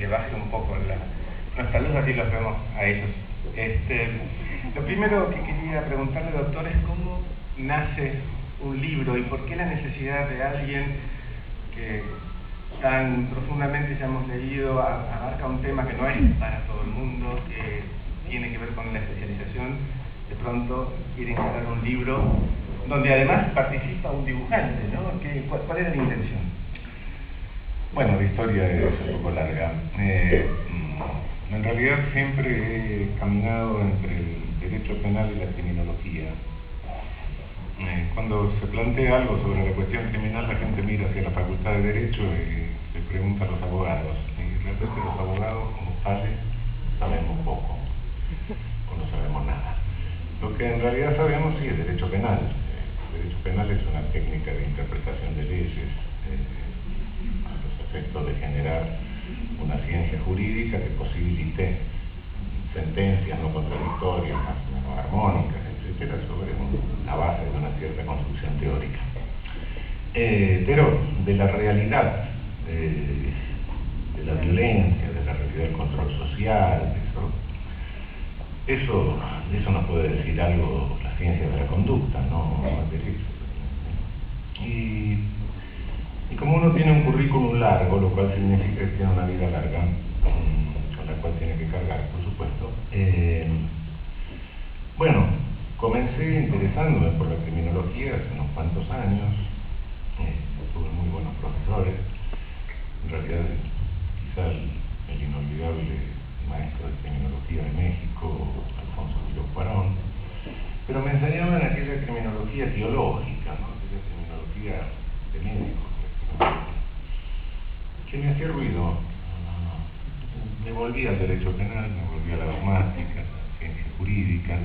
que baje un poco nuestra luz, así los vemos a ellos. Lo primero que quería preguntarle, doctor, es cómo nace un libro y por qué la necesidad de alguien que tan profundamente, ya hemos leído, abarca un tema que no es para todo el mundo, que tiene que ver con la especialización. De pronto quieren crear un libro donde además participa un dibujante, ¿no? ¿Cuál era la intención? Bueno, la historia es un poco larga. En realidad siempre he caminado entre el derecho penal y la criminología. Cuando se plantea algo sobre la cuestión criminal, la gente mira hacia la Facultad de Derecho y le pregunta a los abogados. Y realmente los abogados, como tales, sabemos poco, o no sabemos nada. Lo que en realidad sabemos sí es derecho penal. El derecho penal es una técnica de interpretación de leyes a los efectos de generar una ciencia jurídica que posibilite sentencias no contradictorias, no armónicas, etcétera, sobre la base de una cierta construcción teórica. Pero de la realidad, de la violencia, de la realidad del control social, eso nos puede decir algo la ciencia de la conducta, no el derecho. Y como uno tiene un currículum largo, lo cual significa que tiene una vida larga, con la cual tiene que cargar, por supuesto, bueno, comencé interesándome por la criminología hace unos cuantos años. Tuve muy buenos profesores. En realidad, quizá el inolvidable maestro de criminología de México, Alfonso Quirós Cuarón, pero me enseñaban aquella criminología teológica, ¿no? Aquella criminología de médicos, que me hacía ruido. Me volví al derecho penal, me volví a la dogmática, a la ciencia jurídica,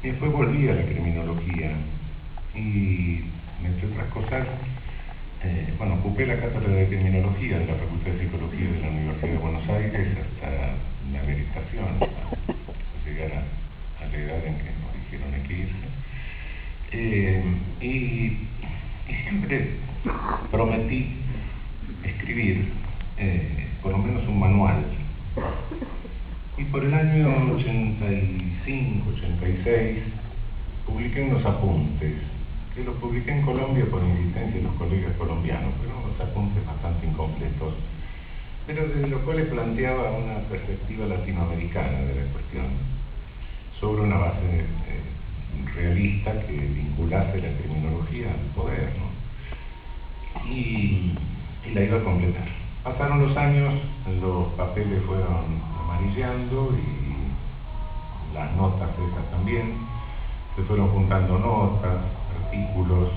y después volví a la criminología, y entre otras cosas, bueno, ocupé la cátedra de criminología de la Facultad de Psicología de la Universidad de Buenos Aires hasta la habilitación, hasta llegar a la edad en que nos dijeron hay que irse. Y siempre prometí escribir por lo menos un manual. Y por el año 85, 86, publiqué unos apuntes, que los publiqué en Colombia por insistencia de los colegas colombianos, pero unos apuntes bastante incompletos, pero desde los cuales planteaba una perspectiva latinoamericana de la cuestión, sobre una base realista que vinculase la criminología al poder, ¿no? Y la iba a completar. Pasaron los años, los papeles fueron amarillando y las notas esas también, se fueron juntando notas, artículos,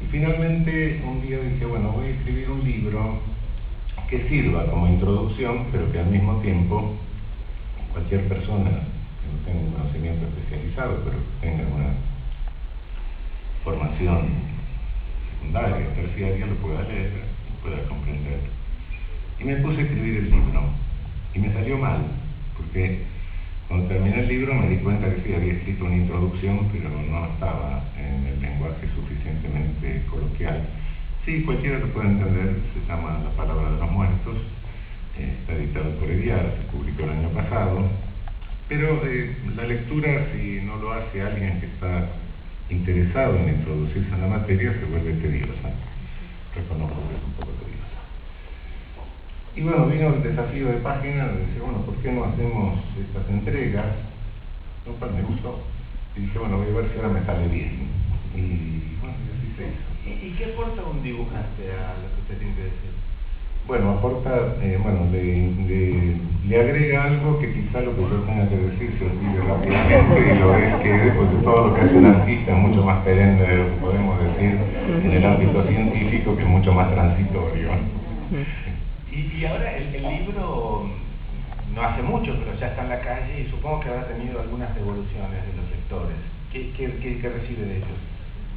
y finalmente un día dije, bueno, voy a escribir un libro que sirva como introducción, pero que al mismo tiempo cualquier persona que no tenga un conocimiento especializado, pero que tenga una formación secundaria, terciaria, lo pueda leer, lo pueda comprender. Y me puse a escribir el libro, y me salió mal, porque cuando terminé el libro me di cuenta que sí, había escrito una introducción, pero no estaba en el lenguaje suficientemente coloquial. Sí, cualquiera lo puede entender, se llama La Palabra de los Muertos, está editado por Ediar, se publicó el año pasado, pero la lectura, si no lo hace alguien que está interesado en introducirse en la materia, se vuelve tediosa. Reconozco que es un poco tediosa. Y bueno, vino el desafío de página de decir, bueno, ¿por qué no hacemos estas entregas? Lo cual me gustó. Y dije, bueno, voy a ver si ahora me sale bien. Y bueno, y así se hizo. ¿Y qué aporta un dibujante a lo que usted tiene que decir? Bueno, aporta, le agrega algo que quizá lo que yo tenga que decir se olvide rápidamente, y lo es que después de todo lo que hace un artista es mucho más perenne de lo que podemos decir en el ámbito científico, que es mucho más transitorio. Y ahora el libro no hace mucho, pero ya está en la calle y supongo que habrá tenido algunas devoluciones de los lectores. ¿Qué recibe de ellos?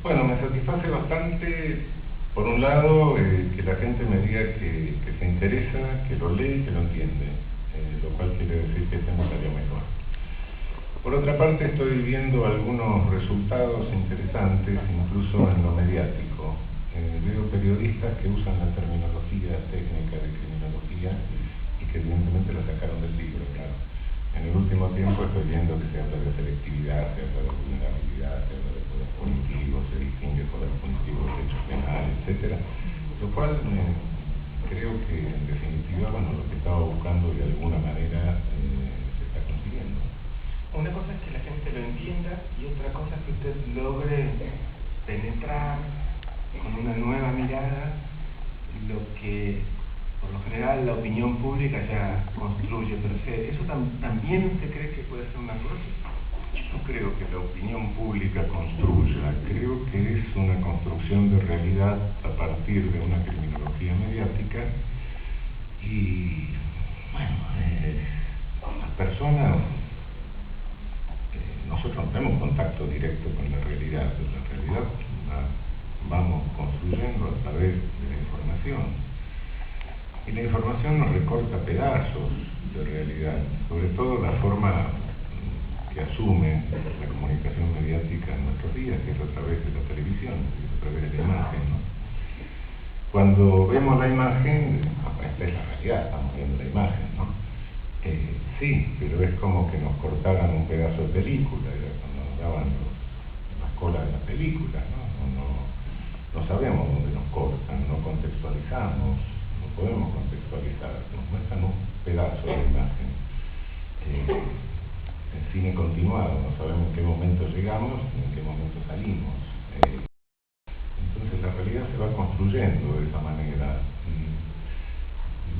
Bueno, me satisface bastante, por un lado, que la gente me diga que se interesa, que lo lee y que lo entiende, lo cual quiere decir que este me salió mejor. Por otra parte, estoy viendo algunos resultados interesantes, incluso en lo mediático. Veo periodistas que usan la terminología técnica de criminología conocía y que evidentemente la sacaron del libro, claro. En el último tiempo estoy viendo que se habla de selectividad, se habla de vulnerabilidad, se habla de poder punitivo, se distingue poder punitivo de hecho penal, etc. Lo cual creo que en definitiva, bueno, lo que estaba buscando de alguna manera se está consiguiendo. Una cosa es que la gente lo entienda y otra cosa es que usted logre penetrar con una nueva mirada lo que por lo general la opinión pública ya construye per se. ¿Eso también usted cree que puede ser una cosa? Yo no creo que la opinión pública construya, creo que es una construcción de realidad a partir de una criminología mediática y, bueno, las personas, nosotros no tenemos contacto directo con la realidad, pero la realidad la vamos construyendo a través de la información. Y la información nos recorta pedazos de realidad, sobre todo la forma que asume la comunicación mediática en nuestros días, que es a través de la televisión, que es a través de la imagen, ¿no? Cuando vemos la imagen, esta es la realidad, estamos viendo la imagen, ¿no? Sí, pero es como que nos cortaran un pedazo de película, era cuando nos daban las colas de las películas, ¿no? No sabemos dónde nos cortan, no contextualizamos, no podemos contextualizar, nos muestran un pedazo de imagen. En cine continuado, no sabemos en qué momento llegamos ni en qué momento salimos. Entonces la realidad se va construyendo de esa manera.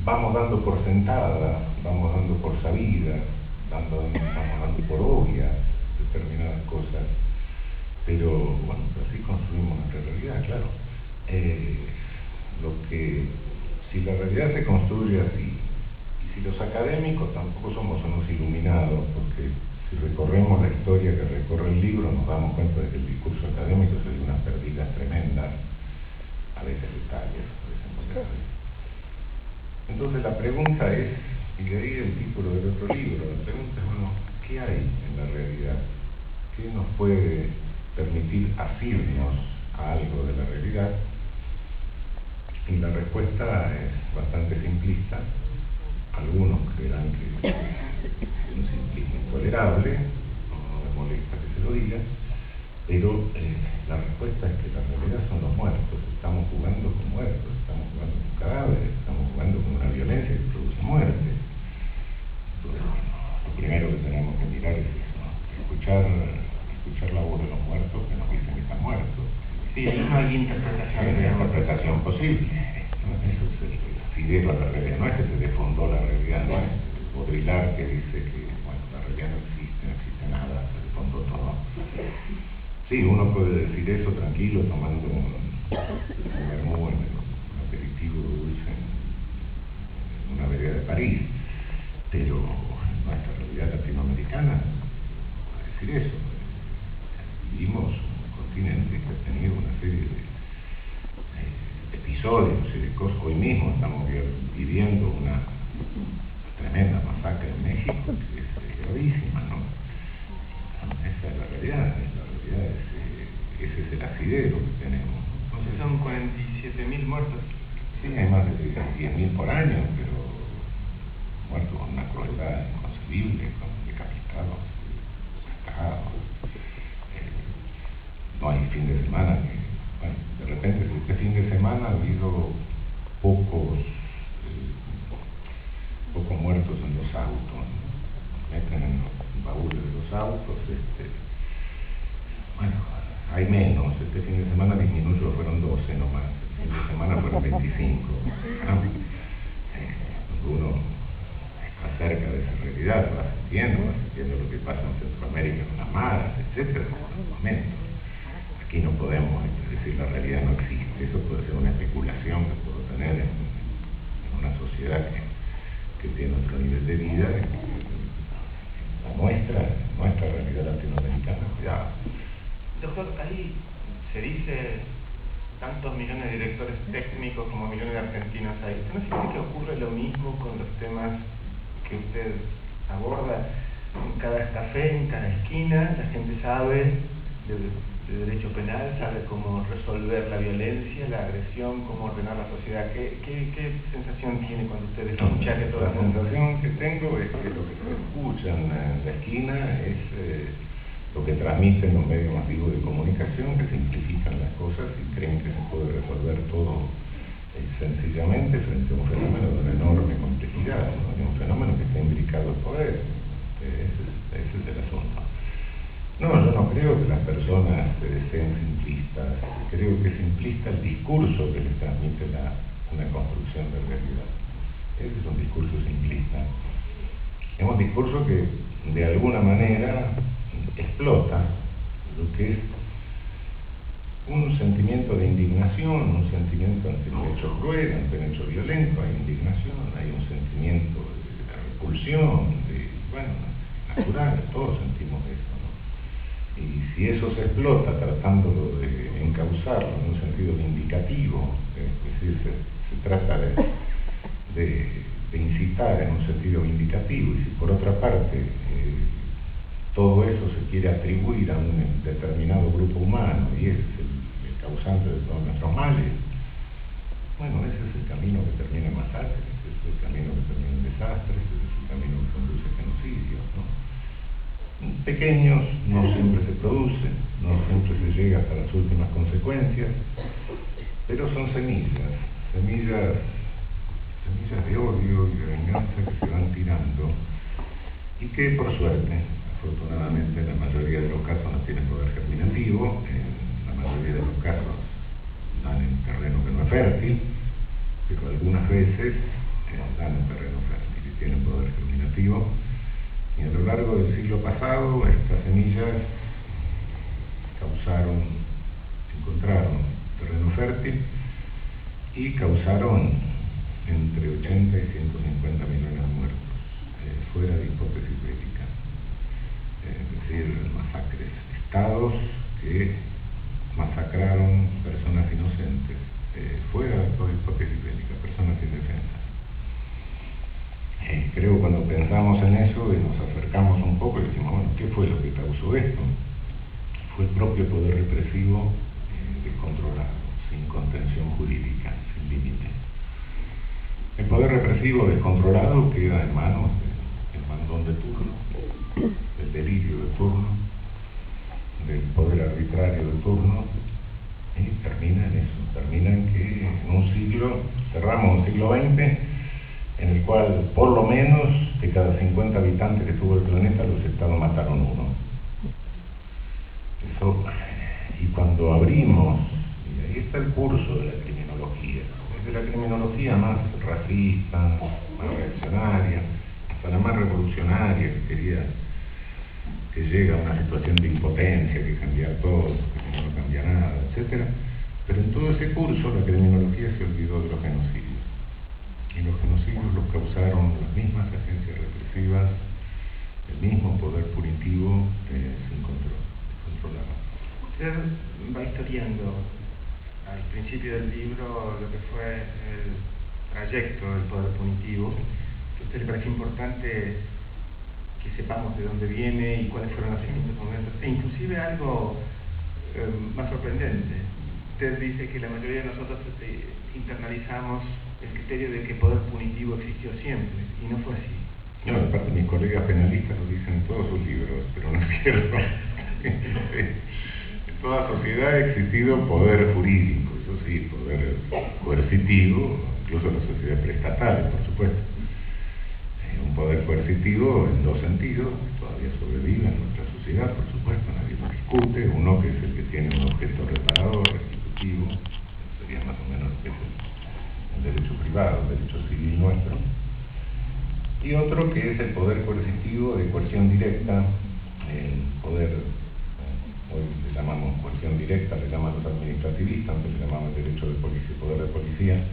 Vamos dando por sentada, vamos dando por sabida, vamos dando por obvias determinadas cosas, pero bueno, así construimos nuestra realidad, claro. Si la realidad se construye así, y si los académicos tampoco somos unos iluminados, porque si recorremos la historia que recorre el libro, nos damos cuenta de que el discurso académico se dio unas pérdidas tremendas, a veces detalles, a veces muy graves. Entonces la pregunta es, y de ahí el título del otro libro, la pregunta es, bueno, ¿qué hay en la realidad? ¿Qué nos puede permitir asirnos a algo de la realidad? Y la respuesta es bastante simplista. Algunos creerán que es un simplismo intolerable, no me molesta que se lo diga, pero la respuesta es que la realidad son los muertos. Estamos jugando con muertos, estamos jugando con cadáveres, estamos jugando con una violencia que produce muerte. Entonces, lo primero que tenemos que mirar es eso, ¿no? Escuchar la voz de los muertos que nos dicen que están muertos. Sí, no hay interpretación. Hay una interpretación posible, ¿no? Eso es el asidero a la realidad, no es que se defundó la realidad, no es Baudrillard que dice que, bueno, la realidad no existe nada, se defundó todo. Sí, uno puede decir eso tranquilo, tomando un vermú, un aperitivo dulce en una vereda de París, pero en nuestra realidad latinoamericana no puede decir eso. Vivimos un continente que ha tenido una serie de episodios y de cosas. Hoy mismo estamos viviendo una tremenda masacre en México que es gravísima, ¿no? Esa es la realidad, ese es el asidero que tenemos, ¿no? Entonces son 47.000 muertos. Sí, hay más de 10.000 por año, pero muertos con una crueldad inconcebible, con decapitados, sacados. No hay fin de semana que, bueno, de repente este fin de semana ha habido pocos muertos en los autos, ¿no? Meten en los baúles de los autos, bueno, hay menos, este fin de semana disminuyó, fueron 12 nomás, el fin de semana fueron 25, ¿no? Uno está cerca de esa realidad, va sintiendo lo que pasa en Centroamérica con las maras, etcétera, en los momentos. Aquí no podemos decir la realidad no existe, eso puede ser una especulación que puedo tener en una sociedad que tiene otro nivel de vida, nuestra realidad latinoamericana, cuidado. Doctor, ahí se dice tantos millones de directores técnicos como millones de argentinos hay. ¿Usted no siente que ocurre lo mismo con los temas que usted aborda? En cada café, en cada esquina, la gente sabe de derecho penal, sabe cómo resolver la violencia, la agresión, cómo ordenar la sociedad. ¿Qué sensación tiene cuando usted escucha que todo el mundo? La sensación que tengo es que lo que se escucha en la esquina es lo que transmiten los medios masivos de comunicación, que simplifican las cosas y creen que se puede resolver todo sencillamente frente a un fenómeno de una enorme complejidad, ¿no? De un fenómeno que está imbricado el poder. Ese es el asunto. No, yo no creo que las personas sean simplistas. Creo que es simplista el discurso que les transmite una construcción de realidad. Ese es un discurso simplista. Es un discurso que de alguna manera explota lo que es un sentimiento de indignación, un sentimiento ante un hecho cruel, ante un hecho violento. Hay indignación, hay un sentimiento de repulsión, natural, todos sentimos eso, ¿no? Y si eso se explota tratándolo de encauzarlo en un sentido vindicativo, es decir, se trata de incitar en un sentido vindicativo, y si por otra parte todo eso se quiere atribuir a un determinado grupo humano y es el causante de todos nuestros males, bueno, ese es el camino que termina en masacres, ese es el camino que termina en desastres, ese es el camino que conduce a genocidios, ¿no? Pequeños, no siempre se producen, no siempre se llega hasta las últimas consecuencias, pero son semillas de odio y de venganza que se van tirando y que por suerte, afortunadamente, en la mayoría de los casos no tienen poder germinativo, en la mayoría de los casos dan en terreno que no es fértil, pero algunas veces dan en terreno fértil y tienen poder germinativo. Y a lo largo del siglo pasado, estas semillas encontraron terreno fértil y causaron entre 80 y 150 millones de muertos, fuera de hipótesis bélica. Es decir, masacres, estados que masacraron personas inocentes, fuera de toda hipótesis bélica, personas indefensas. Creo que cuando pensamos en eso y nos acercamos un poco y decimos, bueno, ¿qué fue lo que causó esto? Fue el propio poder represivo descontrolado, sin contención jurídica, sin límite. El poder represivo descontrolado queda en manos del mandón de turno, del delirio de turno, del poder arbitrario de turno, y termina en eso, termina en que en un siglo, cerramos un siglo XX, en el cual por lo menos de cada 50 habitantes que tuvo el planeta, los estados mataron uno. Eso, y cuando abrimos, y ahí está el curso de la criminología, desde la criminología más racista, más reaccionaria, hasta la más revolucionaria, que llega a una situación de impotencia, que cambiar todo, que no cambia nada, etc. Pero en todo ese curso la criminología se olvidó de los genocidios. Y los genocidios los causaron las mismas agencias represivas, el mismo poder punitivo sin controlado. Usted va historiando al principio del libro lo que fue el trayecto del poder punitivo. ¿A usted le parece importante que sepamos de dónde viene y cuáles fueron los distintos momentos? E inclusive algo más sorprendente. Usted dice que la mayoría de nosotros internalizamos el criterio de que el poder punitivo existió siempre, y no fue así. No, aparte mis colegas penalistas lo dicen en todos sus libros, pero no es cierto. En toda sociedad ha existido poder jurídico, eso sí, poder coercitivo, incluso en las sociedades preestatales, por supuesto. Un poder coercitivo en dos sentidos, que todavía sobrevive en nuestra sociedad, por supuesto, nadie lo discute. Uno que es el que tiene un objeto reparador, restitutivo, sería más o menos que es el derecho privado, el derecho civil nuestro, y otro que es el poder coercitivo de coerción directa, el poder, hoy le llamamos coerción directa, le llaman los administrativistas, antes le llamamos derecho de policía, poder de policía,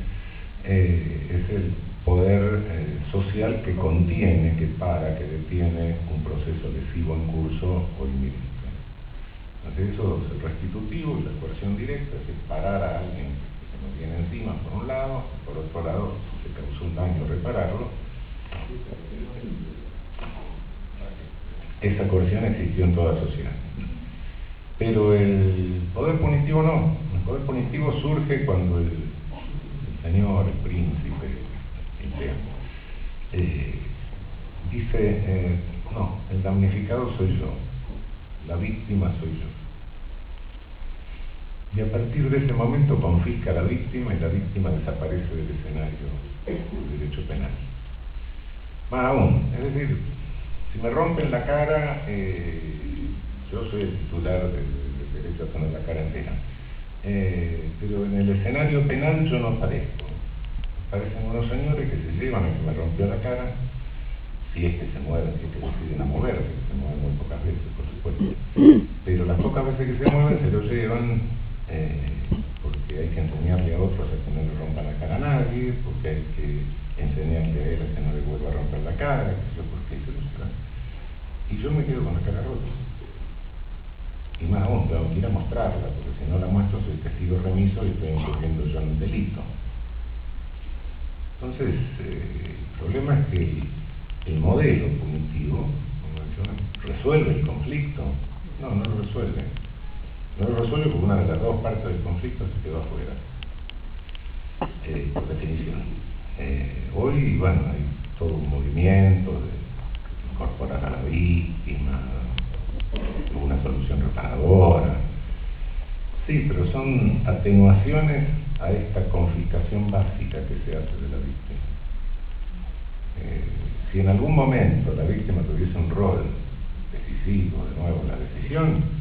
es el poder social que contiene, que para, que detiene un proceso lesivo en curso o inminente. Entonces eso es el restitutivo, y la coerción directa es parar a alguien que se nos viene encima por un lado, por otro lado, si se causó un daño, repararlo. Esa coerción existió en toda sociedad. Pero el poder punitivo no. El poder punitivo surge cuando el señor, el príncipe, quien sea, dice, no, el damnificado soy yo, la víctima soy yo. Y a partir de ese momento confisca a la víctima y la víctima desaparece del escenario del derecho penal. Más aún, es decir, si me rompen la cara, yo soy el titular del derecho a tener la cara entera. Pero en el escenario penal yo no aparezco. Aparecen unos señores que se llevan a que me rompió la cara, si es que se mueven, si es que deciden a moverse, que se mueven muy pocas veces, por supuesto. Pero las pocas veces que se mueven se lo llevan porque hay que enseñarle a otros a que no le rompan la cara a nadie, porque hay que enseñarle a él a que no le vuelva a romper la cara, que yo por qué se lo será. Y yo me quedo con la cara rota. Y más aún, tengo que ir a mostrarla, porque si no la muestro soy testigo remiso y estoy incurriendo yo en un delito. Entonces, el problema es que el modelo punitivo, como mencioné, resuelve el conflicto. No, no lo resuelve. No lo resuelve porque una de las dos partes del conflicto se quedó afuera, por definición. Hoy, bueno, hay todo un movimiento de incorporar a la víctima, una solución reparadora. Sí, pero son atenuaciones a esta confiscación básica que se hace de la víctima. Si en algún momento la víctima tuviese un rol decisivo, de nuevo, en la decisión,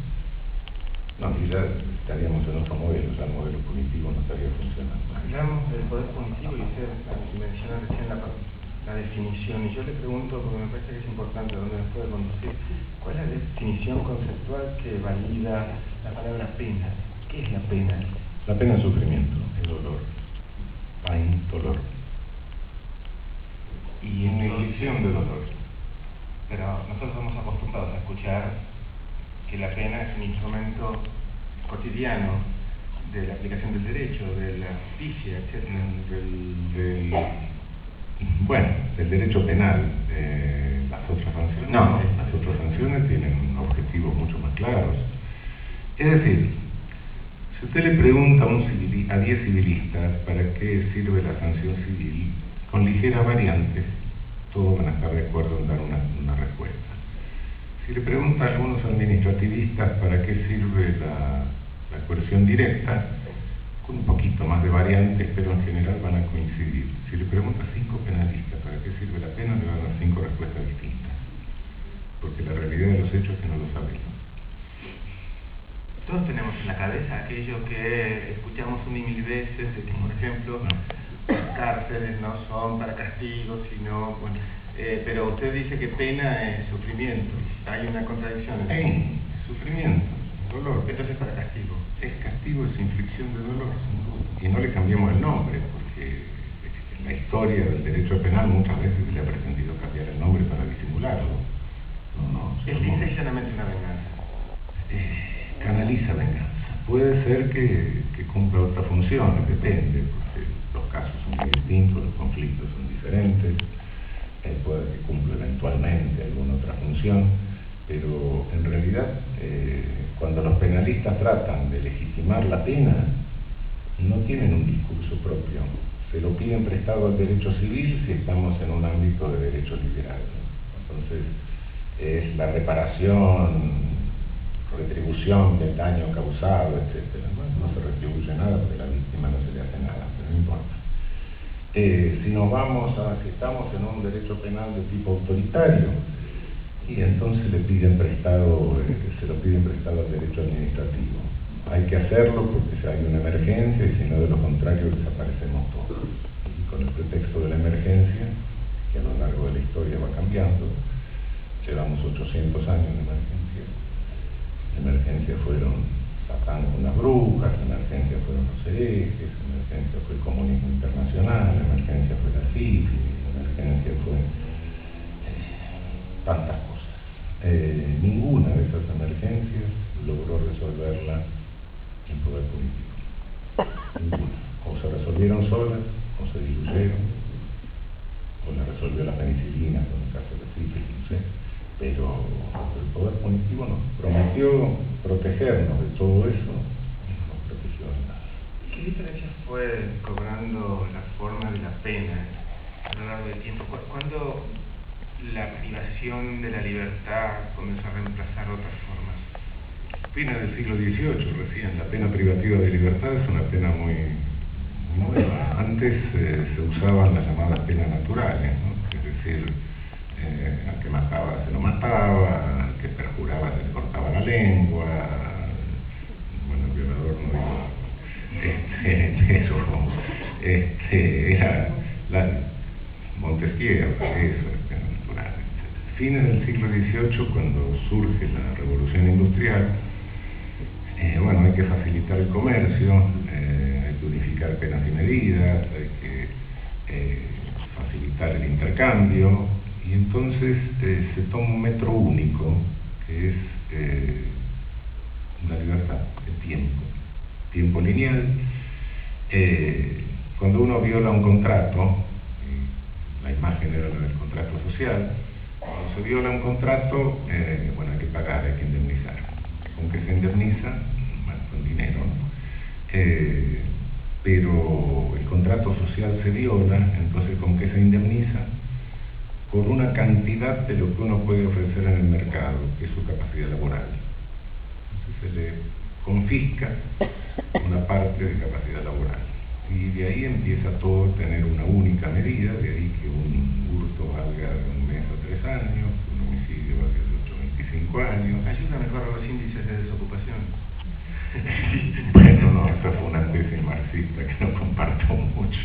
no, y ya estaríamos en otro modelo, ya el modelo punitivo no estaría funcionando. Hablamos del poder punitivo y usted menciona recién la definición, y yo le pregunto, porque me parece que es importante, ¿dónde nos puede conducir? ¿Cuál es la definición conceptual que valida la palabra pena? ¿Qué es la pena? La pena es sufrimiento, es dolor, pain, dolor. Y una inflicción de dolor. Pero nosotros estamos acostumbrados a escuchar que la pena es un instrumento cotidiano de la aplicación del derecho, de la justicia, etc. Del derecho penal. Las otras sanciones, no, las otras sanciones tienen objetivos mucho más claros. Es decir, si usted le pregunta a 10 civilistas para qué sirve la sanción civil, con ligeras variantes, todos van a estar de acuerdo en dar una respuesta. Si le pregunta a algunos administrativistas para qué sirve la coerción directa, con un poquito más de variantes, pero en general van a coincidir. Si le pregunta a 5 penalistas para qué sirve la pena, le van a dar 5 respuestas distintas. Porque la realidad de los hechos es que no lo sabemos. Todos tenemos en la cabeza aquello que escuchamos una y mil veces, de que, por ejemplo, las cárceles no son para castigos, sino... Bueno, pero usted dice que pena es sufrimiento. Hay una contradicción. En sufrimiento, dolor. Entonces para castigo. Es castigo, es inflicción de dolor. Y no le cambiemos el nombre, porque en la historia del derecho penal muchas veces se le ha pretendido cambiar el nombre para disimularlo. Es lisa y llanamente una venganza. Canaliza venganza. Puede ser que cumpla otra función, depende, porque los casos son muy distintos, los conflictos son diferentes. Puede que cumpla eventualmente alguna otra función, pero en realidad cuando los penalistas tratan de legitimar la pena, no tienen un discurso propio, se lo piden prestado al derecho civil si estamos en un ámbito de derecho liberal, ¿no? Entonces es la reparación, retribución del daño causado, etc. No se retribuye nada porque a la víctima no se le hace nada, pero no importa. Si nos vamos si estamos en un derecho penal de tipo autoritario, y entonces le piden prestado, se lo piden prestado al derecho administrativo. Hay que hacerlo porque si hay una emergencia, y si no, de lo contrario desaparecemos todos. Y con el pretexto de la emergencia, que a lo largo de la historia va cambiando, llevamos 800 años de emergencia. La emergencia fueron Satán con las brujas, la emergencia fueron los herejes, la emergencia fue el comunismo internacional, la emergencia fue la sífilis, la emergencia fue tantas cosas. Ninguna de esas emergencias logró resolverla el poder político. Ninguna. O se resolvieron solas, o se diluyeron, o la resolvió la penicilina con el caso de sífilis, no sé. pero el poder punitivo nos prometió protegernos de todo eso y no nos protegió de nada. ¿Qué diferencia fue cobrando la forma de la pena a lo largo del tiempo? ¿Cuándo la privación de la libertad comenzó a reemplazar otras formas? Fines del siglo XVIII recién. La pena privativa de libertad es una pena muy nueva. Antes se usaban las llamadas penas naturales, ¿no? Es decir, al que mataba se lo mataba, al que perjuraba se le cortaba la lengua, bueno, el violador no digo, eso, era Montesquieu, eso es pena natural, etc. Fines del siglo XVIII, cuando surge la revolución industrial, bueno, hay que facilitar el comercio, hay que unificar penas y medidas, hay que facilitar el intercambio, y entonces se toma un metro único, que es la libertad, el tiempo lineal. Cuando uno viola un contrato, la imagen era la del contrato social, cuando se viola un contrato, bueno, hay que pagar, hay que indemnizar. ¿Con qué se indemniza? Bueno, con dinero, ¿no? Pero el contrato social se viola, entonces ¿con qué se indemniza? Por una cantidad de lo que uno puede ofrecer en el mercado, que es su capacidad laboral. Entonces se le confisca una parte de capacidad laboral. Y de ahí empieza todo a tener una única medida, de ahí que un hurto valga de 1 mes a 3 años, que un homicidio valga de 8 a 25 años. ¿Ayuda a mejorar los índices de desocupación? Bueno, no, esa fue una tesis marxista que no comparto mucho.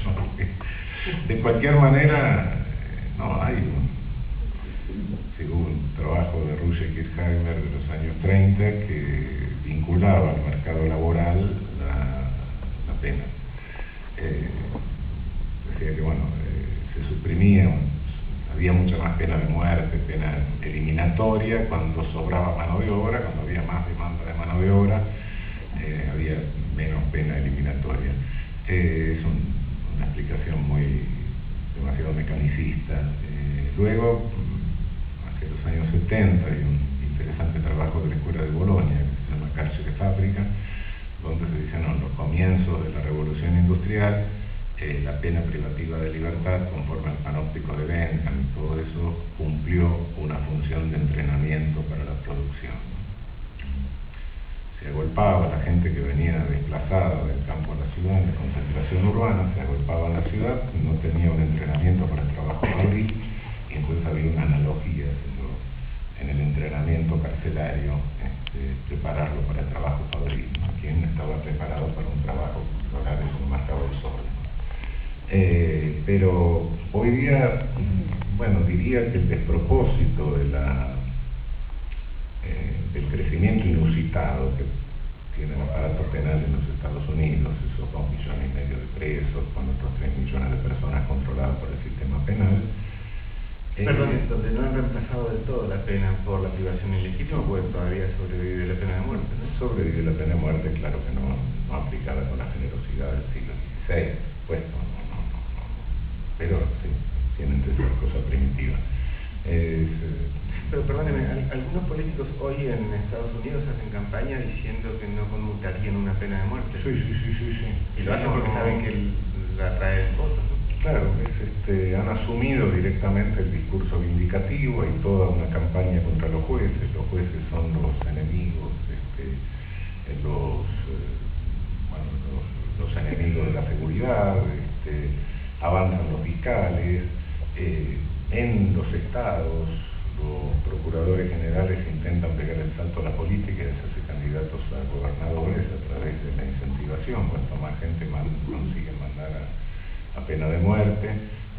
De cualquier manera, no hay según un trabajo de Ruge Kirchheimer de los años 30 que vinculaba al mercado laboral la pena. Decía que bueno, se suprimía, había mucha más pena de muerte, pena eliminatoria cuando sobraba mano de obra, cuando había más demanda de mano de obra, había menos pena eliminatoria. Es una explicación demasiado mecanicista. Luego, hacia los años 70, hay un interesante trabajo de la Escuela de Bolonia que se llama Cárcere Fábrica, donde se dice, no, en los comienzos de la revolución industrial, la pena privativa de libertad, conforme al panóptico de Bentham, todo eso cumplió una función de entrenamiento para la producción. Se agolpaba a la gente que venía desplazada del campo a la ciudad, en la concentración urbana, se agolpaba en la ciudad, no tenía un entrenamiento para el trabajo fabril, y entonces había una analogía en el entrenamiento carcelario, prepararlo para el trabajo fabril, ¿no? Quien estaba preparado para un trabajo con horarios como marcaba el sol, ¿no? Pero hoy día, bueno, diría que el despropósito del crecimiento inusitado que tiene el aparato penal en los Estados Unidos, esos 2,5 millones de presos, con otros 3 millones de personas controladas por el sistema penal. Perdón, donde no han reemplazado del todo la pena por la privación ilegítima, porque todavía sobrevive la pena de muerte, ¿no? Sobrevive la pena de muerte, claro que no aplicada con la generosidad del siglo XVI, pues no. Pero sí, tienen que ser cosas primitivas. Pero perdóneme, algunos políticos hoy en Estados Unidos hacen campaña diciendo que no conmutarían una pena de muerte. Sí. Y lo hacen porque saben que la trae votos, ¿no? Claro, han asumido directamente el discurso vindicativo, hay toda una campaña contra los jueces son los enemigos, los enemigos de la seguridad, avanzan los fiscales, en los estados, los procuradores generales intentan pegar el salto a la política y hacerse candidatos a gobernadores a través de la incentivación. Cuanto más gente consigue mandar a pena de muerte,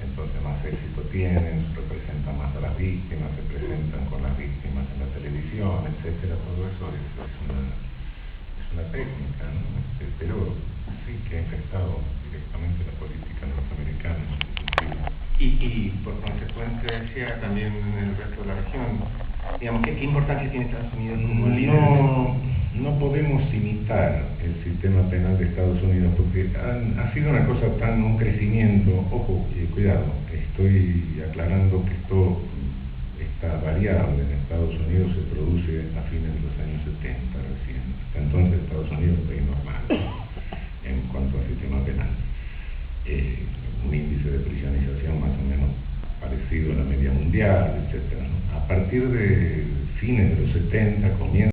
entonces más éxito tienen, representan más a las víctimas, se presentan con las víctimas en la televisión, etcétera. Todo eso es una técnica, ¿no? Pero sí que ha infectado directamente la política norteamericana en ese sentido. Y por consecuencia también en el resto de la región. Digamos, ¿qué importancia tiene Estados Unidos como líder? No podemos imitar el sistema penal de Estados Unidos porque ha sido una cosa un crecimiento, ojo, cuidado, estoy aclarando que esto está variable en Estados Unidos se produce a fines de los años 70 recién. Hasta entonces Estados Unidos es un país normal, ¿no?, en cuanto al sistema penal. Un índice de prisionización más o menos parecido a la media mundial, etc., ¿no? A partir de fines de los 70 comienza